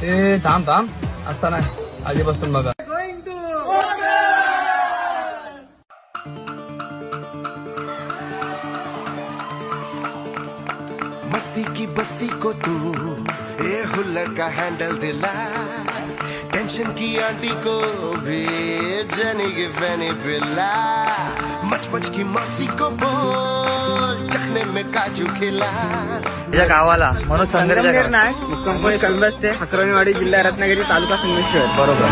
ते थांब थांब असता नाही आधीपासून बघा. मस्ती की बस्ती को तू ये हुल्लड़ का हैंडल दिला, टेंशन की आंटी को भी जनी की फैनी पिला, मच मच की मौसी को बोल चखने में काजू खिला. या गावाला म्हणून संगमनेर नाही मुक्काम पोस्ट कलबस्ते अक्रमीवाडी जिल्हा रत्नागिरी तालुका संगमेश्वर. बरोबर.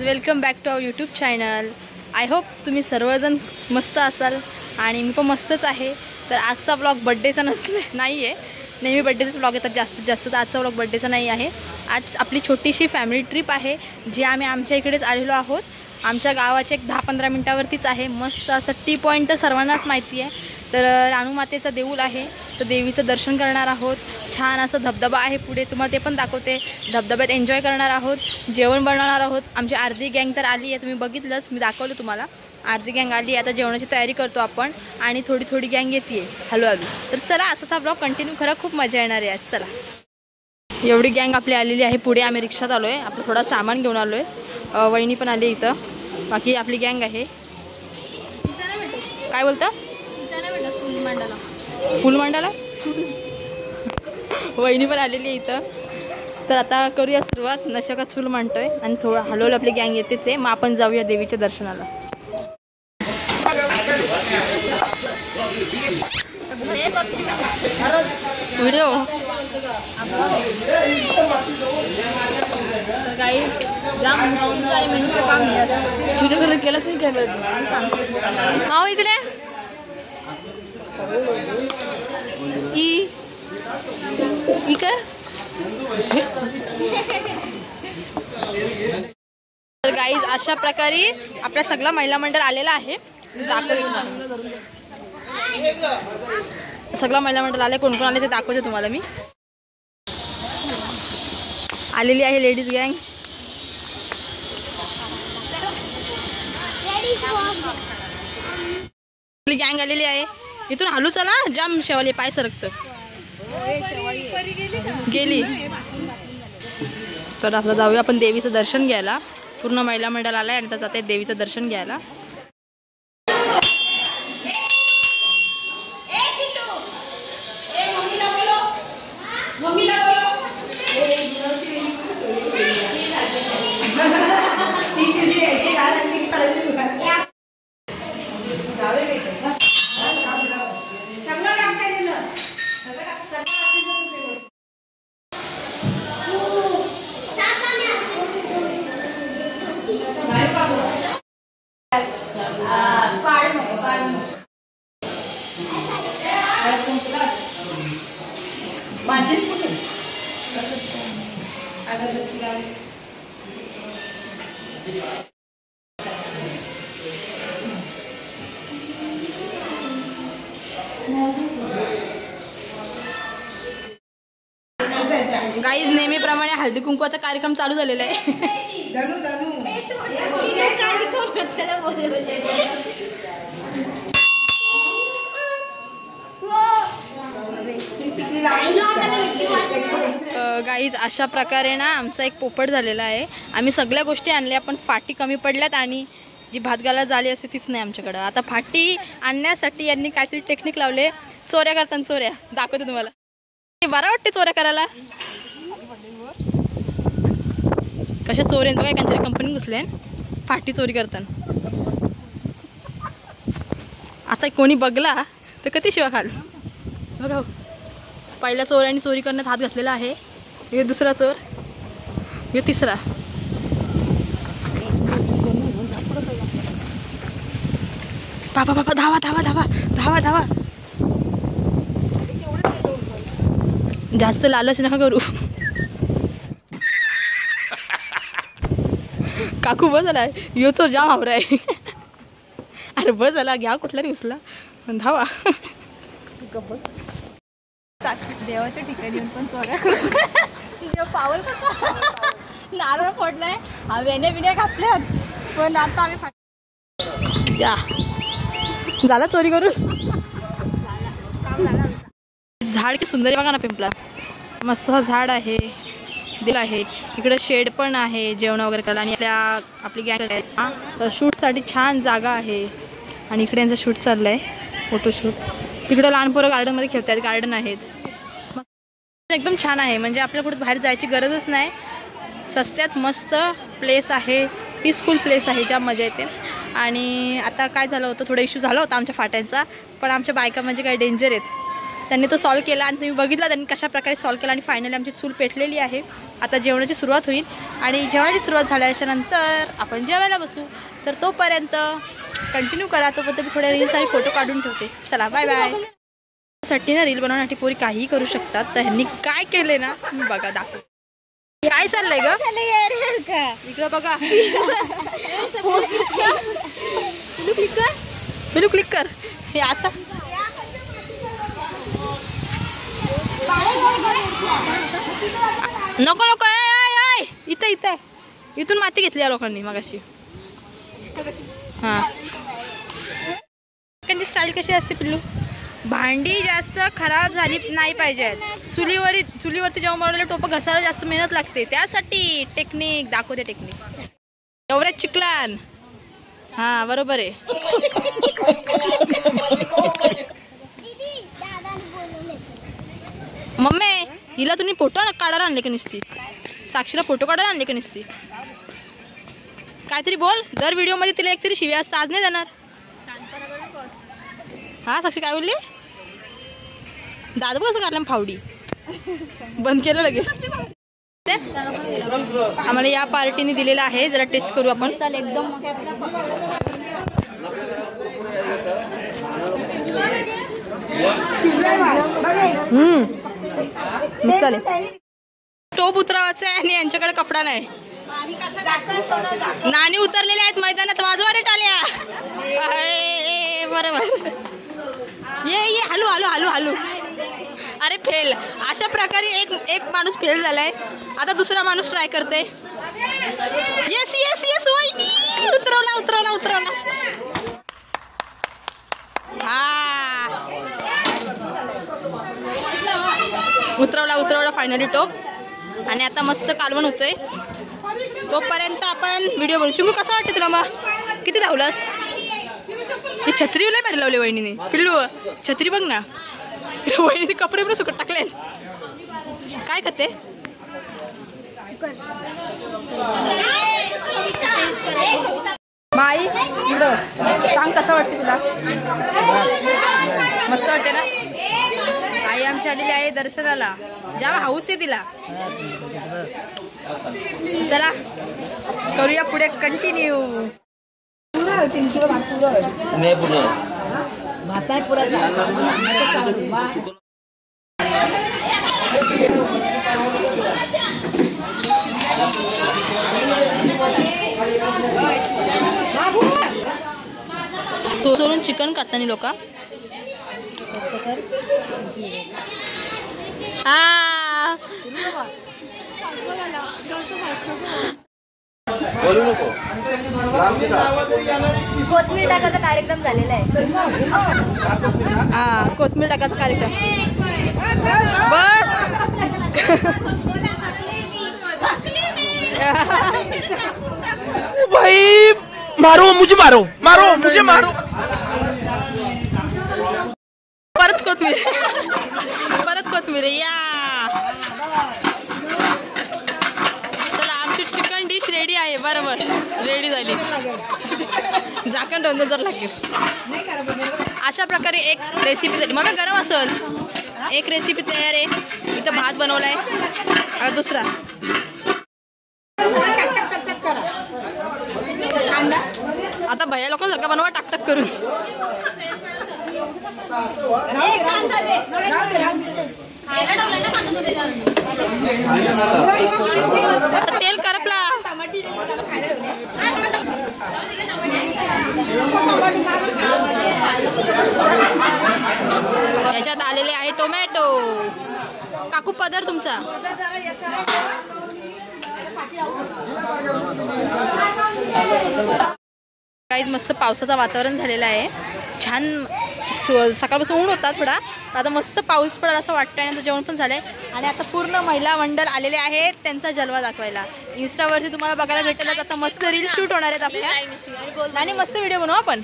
Welcome back to our YouTube channel. I hope तुम्ही सर्वजण मस्त असाल आणि मी पण मस्तच आहे. तर आजचा ब्लॉग बड्डेचा नाही आहे. नेहमी बड्डेचाच ब्लॉग येतात जास्तीत जास्त. तर आजचा ब्लॉग बड्डेचा नाही आहे. आज आपली छोटीशी फॅमिली ट्रिप आहे जी आम्ही आमच्या इकडेच आलेलो आहोत. आमच्या गावाच्या एक 10-15 मिनटावरतीच आहे. मस्त असं टी पॉईंट तर सर्वांनाच माहिती आहे. तर राणूमातेचं देऊळ आहे. तर देवीचं दर्शन करणार आहोत. छान असं धबधबा आहे पुढे, तुम्हाला ते पण दाखवते. धबधब्यात एन्जॉय करणार आहोत, जेवण बनवणार आहोत. आमची अर्धी गँग तर आली आहे, तुम्ही बघितलंच, मी दाखवलं तुम्हाला. अर्धी गँग आली आहे. आता जेवणाची तयारी करतो आपण आणि थोडी थोडी गँग येते हळूहळू. तर चला असाच ब्लॉग कंटिन्यू करा, खूप मजा येणार आहे आज. चला एवढी गँग आपली आलेली आहे. पुढे आम्ही रिक्षात आलो आहे, आपलं थोडा सामान घेऊन आलो आहे. वहिनी पण आली इथं. बाकी आपली गँग आहे. काय बोलतं फुल मांडाला वहिनी पण आलेली आहे इथं. तर आता करूया सुरुवात. नशा चूल मांडतोय आणि थोडं हळूहळू आपली गँग येतेच आहे. मग आपण जाऊया देवीच्या दर्शनाला. व्हिडिओ गाईज जाम मुश्किलचं आणि मेहनतीचं काम नाही असं. तुझ्याकडे केलंच नाही कॅमेरा. हा इकडे ई काय. तर गाईज अशा प्रकारे आपल्या सगळं महिला मंडळ आलेला आहे. सगळं महिला मंडळ आले. कोण कोण आले ते दाखवते तुम्हाला मी. आलेली आहे लेडीज गँग. गँग आलेली आहे. इथून हलू चला, जाम शेवाली पाय सरकतं गेली. तर आता जाऊया आपण देवीचं दर्शन घ्यायला. पूर्ण महिला मंडळ आलाय आणि आता जाते देवीचं दर्शन घ्यायला. गाईज नेहमीप्रमाणे हळदी कुंकवाचा कार्यक्रम चालू झालेला आहे. गाईज अशा प्रकारे ना आमचा एक पोपट झालेला आहे. आम्ही सगळ्या गोष्टी आणल्या पण फाटी कमी पडल्यात आणि जी भात घालायला झाली असते तीच नाही आमच्याकडं. आता फाटी आणण्यासाठी यांनी काहीतरी टेक्निक लावले. चोऱ्या करताना चोऱ्या दाखवते तुम्हाला. बरं वाटते चोऱ्या करायला. कशा चोऱ्या बघा, एकांच्या कंपनी घुसले फाटी चोरी करताना. आता कोणी बघला तर किती शिवा खाल. बघा पहिल्या चोऱ्याने चोरी करण्यात हात घातलेला आहे. हे दुसरा चोर, हे तिसरा. बाबा बाबा धावा धावा धावा धावा धावा. जास्त लालच नका करू. काकू बस झालाय. यो तो जाम आवराय. अरे बस झाला, घ्या कुठला रे उचला धावा. देवाच्या ठिकाणी येऊन पण चोऱ्या देव पावर कसा नारळ फोडलाय हा वेण्या बिण्या घातल्यात पण आता आम्ही या झाला चोरी करून. झाड की सुंदर बघा ना पिंपला मस्त झाड आहे दिल आहे. इकडे शेड पण आहे जेवण वगैरे करायला आणि आपली गँग शूटसाठी छान जागा आहे. आणि इकडे यांचं शूट चाललंय फोटोशूट. तिकडे लहान पोरं गार्डनमध्ये खेळतात गार्डन आहेत एकदम छान आहे. म्हणजे आपल्याला कुठे बाहेर जायची गरजच नाही. सस्त्यात मस्त प्लेस आहे पीसफुल प्लेस आहे ज्या मजा येते. आणि आता काय झालं होतं थोडा इश्यू झाला होता आमच्या फाट्यांचा पण आमच्या बायका म्हणजे काही डेंजर आहेत त्यांनी तो सॉल्व्ह केला आणि तुम्ही बघितला त्यांनी कशा प्रकारे सॉल्व्ह केला. आणि फायनली आमची चूल पेटलेली आहे. आता जेवणाची सुरुवात होईल आणि जेवणाची सुरुवात झाल्याच्या नंतर आपण जेवायला बसू. तर तोपर्यंत कंटिन्यू करा. तोपर्यंत मी थोड्या रील्स आणि फोटो काढून ठेवते. चला बाय बाय. साठी ना रील बनवण्यासाठी पोरी काहीही करू शकतात. तर ह्यांनी काय केले ना मी बघा दाखव. काय चाललंय ग इकडं बघा. पिलू क्लिक कर हे असं नको नको इथं इथं इथून माती घेतली या लोकांनी मगाशी. हा स्टाईल कशी असते पिल्लू. भांडी जास्त खराब झाली नाही पाहिजे. चुलीवरती जेव्हा बनवलेलं टोपं घसायला जास्त मेहनत लागते त्यासाठी टेक्निक दाखवते. टेक्निक एवढ्याच चिकलान. हा बरोबर आहे. मम्मी हिला तुम्ही फोटो काढायला आणले का नसती. साक्षीला फोटो काढायला आणले का नसती. काहीतरी बोल. दर व्हिडिओ मध्ये तिला एक तरी शिवी असतं. आज नाही जाणार. हा साक्षी काय बोलली. दादा कसं काढलं फावडी बंद केलं लगेच. आम्हाला या पार्टीने दिलेला आहे जरा टेस्ट करू आपण. एकदम टोप उतरावाचा आहे आणि यांच्याकडे कपडा नाही. नाणी उतरलेले आहेत मैदानात. वाजवा रे टाळ्या. बरोबर ये हलू हलू हलू हलू. अरे फेल. अशा प्रकारे एक माणूस फेल झालाय. आता दुसरा माणूस ट्राय करते. येस येस येस वहिनी उतरवला उतरवला उतरवला. हा उतरवला उतरवला फायनली टोप. आणि आता मस्त कालवण होतंय. तोपर्यंत आपण व्हिडिओ बनवू. चिमू कसं वाटतं तुला मग किती धावलास. ही छत्री लय भारी लावली वहिनीने. पिल्लू छत्री बघ ना. वहिनीने कपडे पण सुकट टाकले. काय करते बाई सांग कसं वाटते तुला. मस्त वाटते ना. आई आमची आलेली आहे दर्शनाला. जाम हाऊस आहे तिला. चला करूया पुढे कंटिन्यू. तो सोडून चिकन काढताना लोक कोथमीर टाकायचा कार्यक्रम झालेला आहे. हा कोथमीर टाकायचा कार्यक्रम. बस भाई मारो मुझे मारो मारो मुझे मारो. परत कोथमीर परत कोथमीर या. चला आमची चिकन डिश रेडी आहे. बरोबर रेडी झाली. झाकण ठेवून जर लागेल. अशा प्रकारे एक रेसिपी झाली. मग गरम असेल. एक रेसिपी तयार आहे. इथं भात बनवलाय. आता दुसरा आता भैया लोक जर का बनवा टाकटाक करून. तेल करपला. याच्यात आलेले आहे टोमॅटो. काकू पदर तुमचा. काहीच मस्त पावसाचं वातावरण झालेलं आहे. छान सकाळपासून ऊन होता थोडा, आता मस्त पाऊस पडायला असं वाटतं. आणि आता जेवण पण झालंय आणि आता पूर्ण महिला मंडळ आलेले आहेत त्यांचा जलवा दाखवायला. इंस्टावरती तुम्हाला बघायला भेटेल. आता मस्त रील शूट होणार आहेत आपल्या आणि मस्त व्हिडिओ बनवू आपण.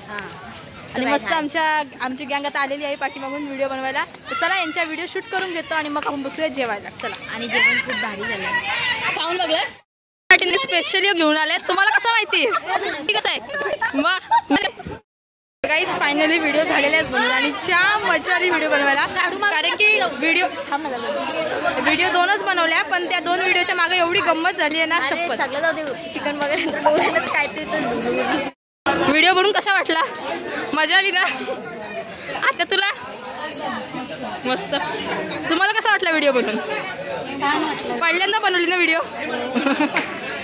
आणि मस्त आमची गँग आता आलेली आहे पाठीमागून व्हिडिओ बनवायला. तर चला यांच्या व्हिडिओ शूट करून घेतो आणि मग आपण बसूया जेवायला. चला. आणि जेवण खूप भारी झालं. खाऊन बघूया. स्पेशली घेऊन आले. तुम्हाला कसं माहिती ठीक आहे मग काहीच फायनली व्हिडिओ झालेले आहेत बनवून आणि छान मजा आली व्हिडिओ बनवायला. कारण की व्हिडिओ दोनच बनवल्या पण त्या 2 व्हिडिओच्या मागे एवढी गंमत झाली आहे ना. शपथ सगळं जाऊ दे. चिकन वगैरे काय ते व्हिडिओ बनवून कसा वाटला? मजा आली ना? आता तुला मस्त. तुम्हाला कसा वाटला व्हिडिओ बनवून? पहिल्यांदा बनवली ना व्हिडिओ.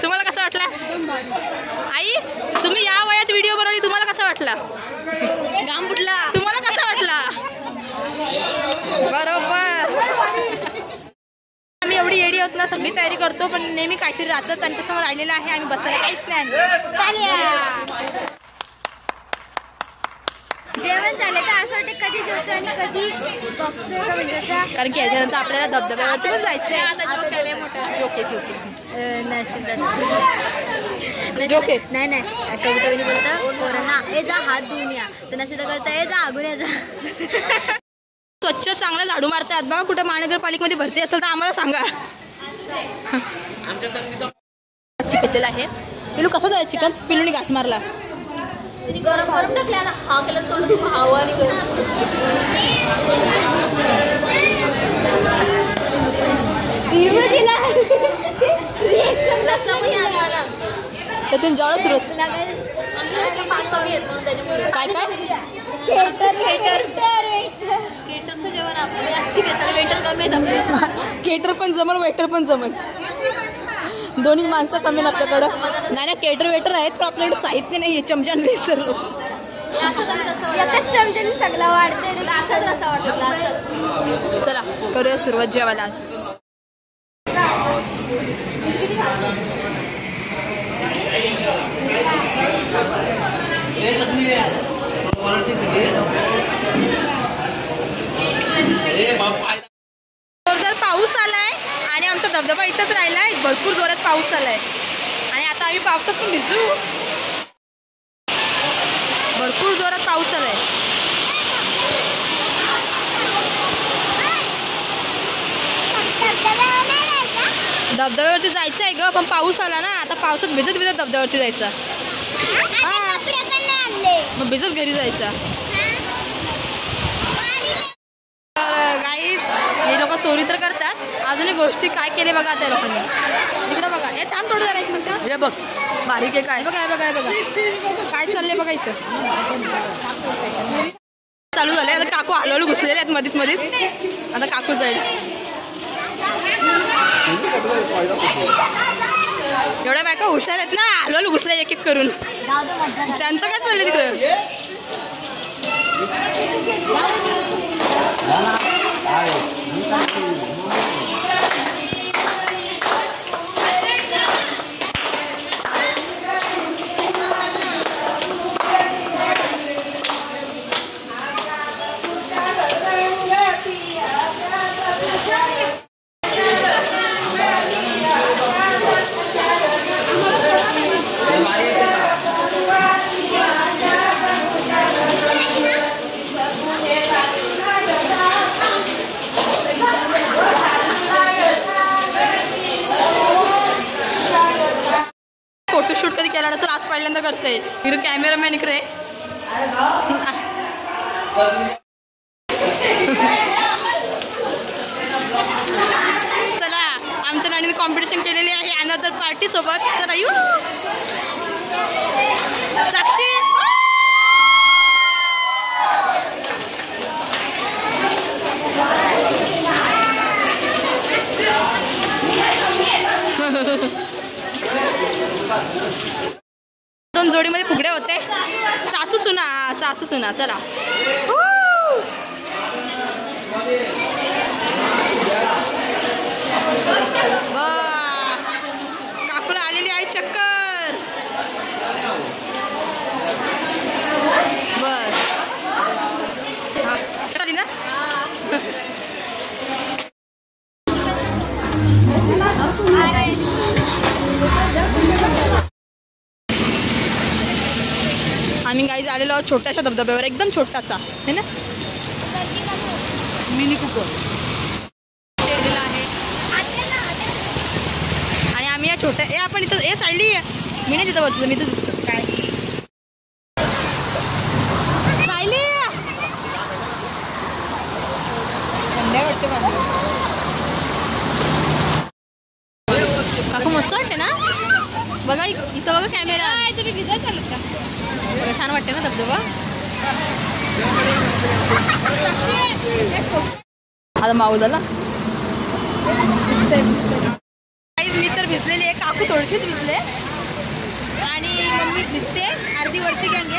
तुम्हाला कसा वाटला? आई तुम्ही या वयात व्हिडिओ बनवली, तुम्हाला कसा वाटला? गाम फुटला. तुम्हाला कसा वाटला? बरोबर. आम्ही एवढी येडी होत ना, सगळी तयारी करतो पण नेहमी काहीतरी राहतं. त्यांच्यासमोर राहिलेलं आहे आम्ही बसायला काहीच नाही. जेवण झालं तर असं वाटतं कधी जेवतो आणि कधी बघतोय का म्हणजे असं. कारण की याच्यानंतर आपल्याला धबधब्यावरती पण जायचंय. जोके नाही नाही कविता बोलतं पोरांना ए जा हात धुवून या, तर नशिदा करता ए जा आगून या जा. स्वच्छ चांगलं झाडू मारतात बघा. कुठं महानगरपालिकेमध्ये भरती असेल तर आम्हाला सांगा. चिकन आहे पिलू. कसं जायचं चिकन? पिलूनी घास मारला. तिने गरम गरम टाकले आता हा केलं तोंड हवा आणि त्यातून जेवढं सुरू फास्ट कमी येत म्हणून त्याच्यामुळे काय काय केटरचं जेवण आपलं वेटर कमी आहेत आपले. केटर पण जमल वेटर पण जमल. दोन्ही माणसं कमी आपल्याकडं. नाही ना केटर वेटर आहेत पण आपल्याकडे साहित्य नाही. चमचा विसरलो. चमच्याने सगळं वाढते. असंच रसा वाटत. चला करूया सुरुवात जेवायला. जोरदार पाऊस आलाय आणि आमचा धबधबा इथंच राहिलाय. भरपूर जोरात पाऊस आलाय आणि आता आम्ही पावसात पण भिजू. भरपूर जोरात पाऊस आलाय. धबधब्यावरती जायचं आहे ग पण पाऊस आला ना. आता पावसात भिजत भिजत धबधब्यावरती जायचं. मग भिजत घरी जायचं. तर गाईज हे लोक चोरी तर करतात. अजूनही गोष्टी काय केले बघा त्या लोकांनी. इकडे बघा. हे थांब थोडं जरा एक मिनिट. हे बघ बारीक आहे काय बघा. बघा बघा काय चाललंय बघा इथं. चालू झालंय आता. काकू हळूहळू घुसलेले आहेत मधीत मधीत. आता काकू जाईल. एवढ्या बायका हुशार आहेत ना. हळूहळू घुसल्या एक एक करून. त्यांचं काय चाललंय तिकडे? फोटोशूट कधी केला नसेल आज पहिल्यांदा करते. इकडे कॅमेरामॅन इकडे. चला आमच्या नाणीने कॉम्पिटिशन केलेली आहे अनदर पार्टी सोबत. चला येऊ साक्षी. दोन जोडीमध्ये फुगड्या होते. सासू सुना. चला काकूला आलेली आहे चक्कर. आलेलो आहोत छोट्याशा धबधब्यावर, एकदम छोटासा है ना, मिनी कुकर आहे. आणि आम्ही या छोट्या आपण इथं सायली मी नाही तिथं वरती, मी इथं दिसतो काय सायली थंड्या वाटते मला. काकू मस्त वाटते ना, बघा इथं बघा कॅमेरा. तुम्ही भिजत चालत का, छान वाटते ना धबधबा. आता माऊ झाला. मी तर भिजलेली आहे, काकू थोडीशीच भिजले आणि मम्मी भिजते अर्धी वरती गँगे.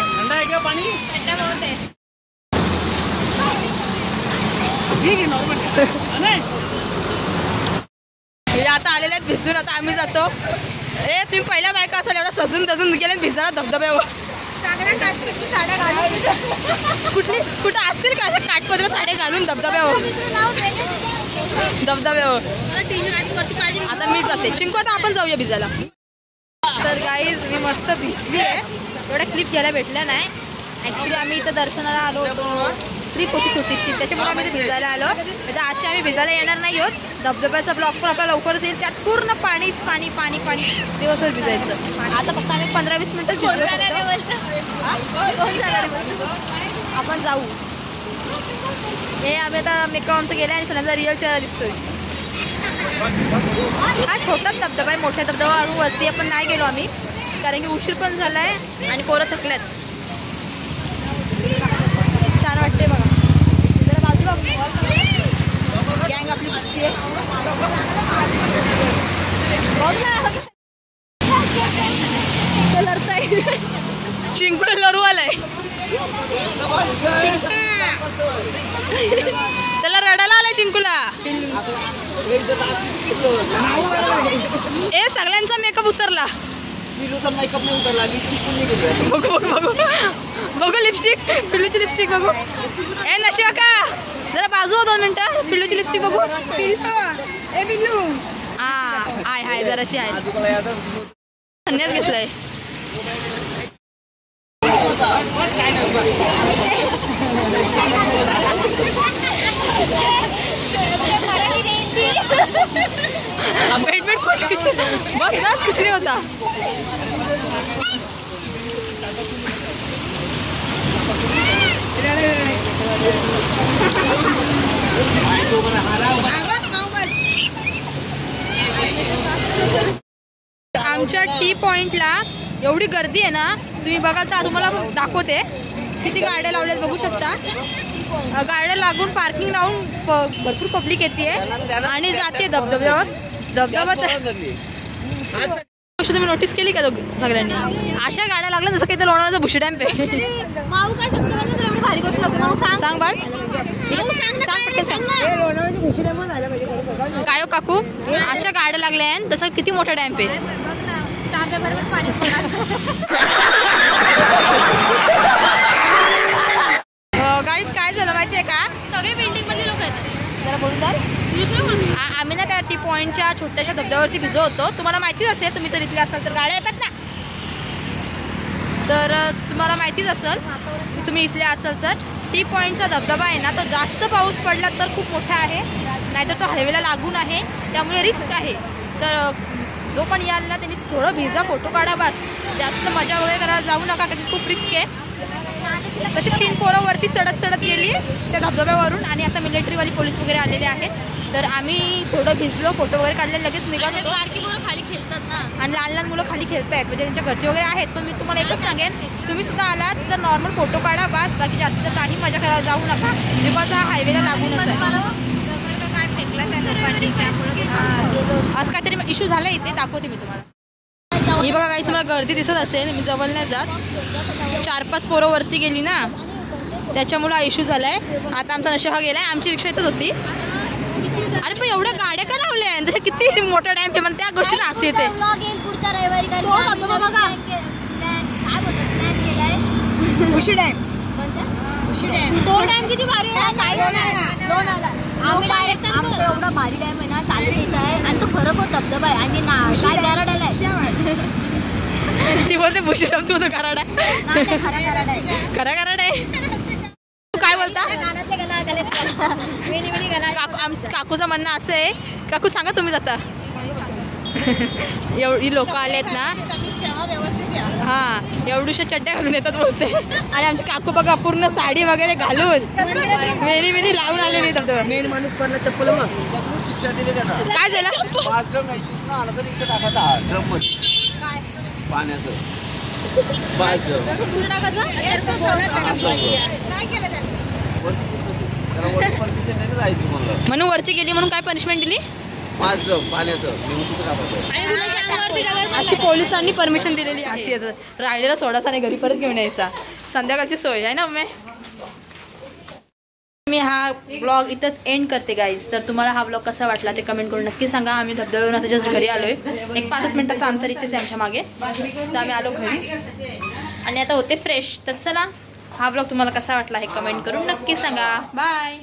आता आलेले आहेत भिजून. आता आम्ही जातो. तुम्ही पहिल्या बायका असाल एवढा सजून तजून गेले भिजायला धबधब्यावर. कुठं असतील का काठपदर साड्या घालून धबधब्यावर. आता मी जाते चिंकू. आता आपण जाऊया भिजायला. तर गाईज मी मस्त भिजली आहे. एवढ्या क्लिप घ्यायला भेटल्या नाही. ॲक्च्युली आम्ही इथं दर्शनाला आलो होतो, ट्रिप होती छोटीशी, त्याच्यामुळे आम्ही इथे भिजायला आलो. तर अशी आम्ही भिजायला येणार नाही आहोत. धबधब्याचा ब्लॉग पण आपला लवकरच येईल. त्यात पूर्ण पाणीच पाणी पाणी पाणी दिवसभर भिजायचं. आता फक्त आम्ही 15-20 मिनिटच भिजलो. आपण जाऊ. हे आम्ही आता मेकअप आमचं गेलं आणि सगळ्यांचा रिअल चेहरा दिसतोय. हा छोटाच धबधबा आहे, मोठ्या धबधबा अजून वरती आपण नाही गेलो आम्ही, कारण की उशीर पण झाला आहे आणि पोरं थकल्यात. छान वाटते बघा. जरा बाजूला गँग आपली दिसते. चिंकुला लरू आलाय. त्याला रडायला आलाय चिंकुला. सगळ्यांचा मेकअप उतरला. बघू बघू बघू लिपस्टिक, पिल्लूची लिपस्टिक बघू. नशिया का जरा बाजू हो 2 मिनिटं. पिल्लूची लिपस्टिक बघू. पिल्लू हाय हाय जराशी आहे. संन्यास घेतलाय. भेट भेट बस बस कुछ नहीं होता. आमच्या टी पॉइंटला एवढी गर्दी आहे ना, तुम्ही बघाल तर तुम्हाला दाखवते किती गाड्या लावल्यात बघू शकता. गाड्या लागून पार्किंग लावून भरपूर पब्लिक येते आणि जाते धबधब्यावर. धबधबा तुम्ही नोटीस केली का सगळ्यांनी? अशा गाड्या लागल्या जसं काही तर लोणावळ्याचा भुशी डॅम्प आहे. भारी गोष्ट सांग बाल, काय हो काकू, अशा गाड्या लागल्या तसं किती मोठा डॅम्प आहे. गाईज काय झालं माहितीये का, सगळे बिल्डिंग मधले लोक आहेत. जरा बोलून आम्ही ना त्या टी पॉइंटच्या छोट्याशा धबधब्यावरती भिजलो होतो. तुम्हाला माहितीच असेल, तुम्ही जर इथले असाल तर गाड्या येतात ना, तर तुम्हाला माहितीच असेल तुम्ही इथले असाल तर. टी पॉइंटचा धबधबा आहे ना, तो जास्त पाऊस पडला तर खूप मोठा आहे, नाहीतर तो हायवेला लागून आहे, त्यामुळे रिस्क आहे. तर जो पण याल ना त्यांनी थोडं भिजा, फोटो काढा बस. जास्त मजा वगैरे करायला जाऊ नका, कारण खूप रिस्क आहे. तशी 3 पोरं वरती चढत गेली त्या धबधब्यावरून आणि आता मिलिटरीवाली पोलीस वगैरे आलेले आहेत. तर आम्ही थोडं भिजलो, फोटो वगैरे काढले, लगेच निघत होतो. बारकी पोरं खाली खेळतात ना, आणि लहान लहान मुलं खाली खेळतायत, म्हणजे त्यांच्या घरचे वगैरे आहेत. पण मी तुम्हाला एकच सांगेन, तुम्ही सुद्धा आलात तर नॉर्मल फोटो काढा बस, बाकी जास्त काही मजा करायला जाऊ नका, बिकॉज हा हायवेला लागूनच आहे. असं काहीतरी इश्यू झाला इथे, दाखवते मी तुम्हाला. ही बघा काही तुम्हाला गर्दी दिसत असेल, मी जवळ नाही जात. 4-5 पोरं वरती गेली ना, त्याच्यामुळे हा इश्यू झालाय. आता आमचा नशा गेलाय, आमची रिक्षा इथंच होती. अरे पण एवढ्या गाड्या का लावल्या, तशा किती मोठा डॅम्प आहे, पण त्या गोष्टीला असं येते. पुढच्या रविवारी तो डॅम किती भारी आहे. आम्ही डायरेक्ट एवढा भारी डॅम आहे ना, शाळेत आहे आणि तो खरोखर धबधबा आहे आणि काय गारड आलाय. ती बोलते भूषण तू तो कराड आहे. खरा कराड आहे. तू काय बोलता? काकूचं म्हणणं असं आहे. काकू सांगा तुम्ही जाता. एवढी लोक आलेत ना. हा एवढूशा चड्ड्या घालून येतात बोलते. आणि आमची काकू बघा पूर्ण साडी वगैरे घालून मेरी लावून आलेली. मेन माणूस पडला चप्पल मग शिक्षा दिली त्यांना. काय झालं? 5 ड्रम नाही आला तर इथं टाकायचा ड्रम मध्ये पाण्याचं 5 ड्रम. परमिशन नाही जायची म्हणलं. म्हणून वरती गेली म्हणून काय पनिशमेंट दिली? 5 ड्रम पाण्याचं अशी पोलिसांनी परमिशन दिलेली. अशी राहिलेला सोडाचा आणि घरी परत घेऊन यायचा. संध्याकाळची सोय आहे ना मम्मी. मी हा ब्लॉग इथंच एंड करते गाईज. तर तुम्हाला हा ब्लॉग कसा वाटला ते कमेंट करून नक्की सांगा. आम्ही धबधब्यावरून आता जस्ट घरी आलोय. एक 5 मिनिटाचं अंतर इथेच आमच्या मागे. तर आम्ही आलो घरी आणि आता होते फ्रेश. तर चला हा ब्लॉग तुम्हाला कसा वाटला हे कमेंट करून नक्की सांगा. बाय.